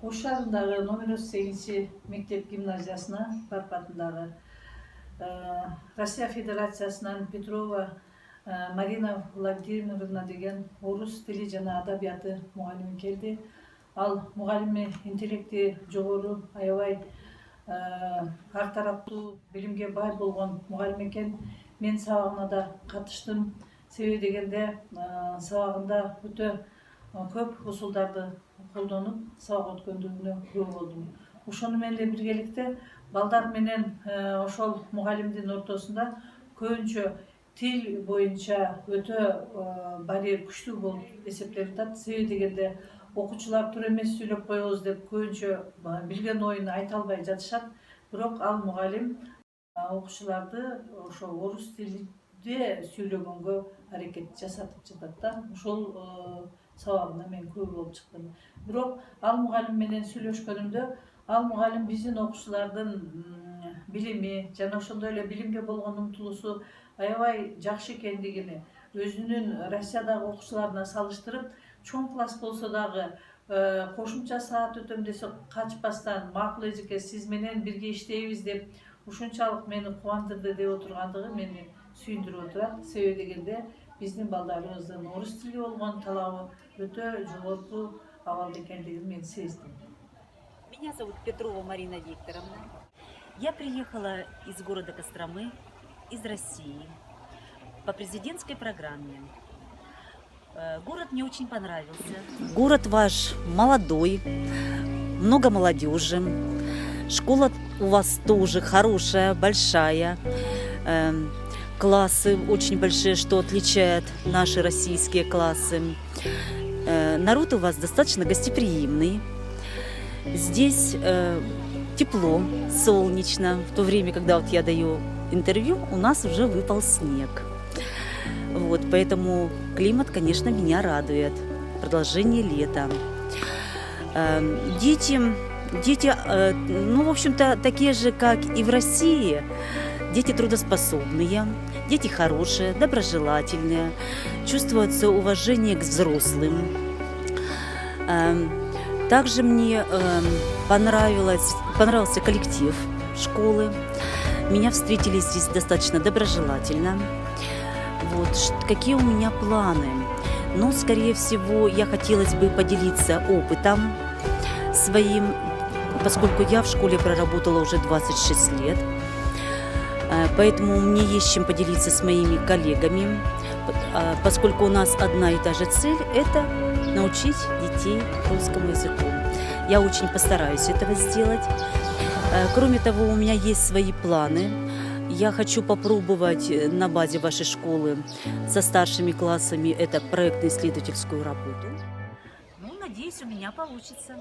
Ош шаарындагы номер 38 мектеп гимназиясына Парк атындагы Россия Федерациясынан Петрова Марина Владимировна деген орус тили жана адабияты мугалими келди. Ал мугалими интеллекти жогору, аябай ар тараптуу билимге бай болгон мугалим экен. Мен сабагына да катыштым. Себеби дегенде сабагында өтө көп усулдарды колдонуп сабак өткөндүгүнө күбө болдум. Ошону менен эле биргеликте балдар менен ошол мугалимдин ортосунда көбүнчө тил боюнча өтө барьер күчтүү болуп эсептелип атат. Себеби дегенде окуучулар туура эмес сүйлөп коебуз деп көбүнчө билген оюн айта албай жатышат. Бирок ал мугалим окуучуларды ошо орус тилинде сүйлөгөнгө аракет жасатып жатат да. Ошол сабагына мен күбө болуп чыктым. Бирок ал мугалим менен сүйлөшкөнүмдө ал мугалим биздин окуучулардын билими жана ошондой эле билимге болгон умтулуусу аябай жакшы экендигини, өзүнүн Россиядагы окуучуларына салыштырып, чоң класс болсо дагы кошумча саат өтөм десе качпастан макул эжеке сиз менен бирге иштейбиз деп ушунчалык мени кубандырды деп отургандыгы мени сүйүндүрүп отурат. Себеби дегенде биздин балдарыбыздын орус тили болгон талабы өтө жогорку абалда экендигин мен сездим. Меня зовут Петрова Марина Викторовна. Я приехала из города Костромы, из России, по президентской программе. Город мне очень понравился. Город ваш молодой, много молодежи. Школа у вас тоже хорошая, большая. Классы очень большие, что отличает наши российские классы. Народ у вас достаточно гостеприимный. Здесь тепло, солнечно. В то время, когда вот я даю интервью, у нас уже выпал снег. Вот, поэтому климат, конечно, меня радует. Продолжение лета. Дети, ну, в общем-то, такие же, как и в России. Дети трудоспособные, дети хорошие, доброжелательные, чувствуется уважение к взрослым. Также мне понравился коллектив школы. Меня встретили здесь достаточно доброжелательно. Вот. Какие у меня планы? Ну, скорее всего, я хотелось бы поделиться опытом своим, поскольку я в школе проработала уже 26 лет. Поэтому мне есть чем поделиться с моими коллегами, поскольку у нас одна и та же цель – это научить детей русскому языку. Я очень постараюсь этого сделать. Кроме того, у меня есть свои планы. Я хочу попробовать на базе вашей школы со старшими классами это проектно-исследовательскую работу. Ну, надеюсь, у меня получится.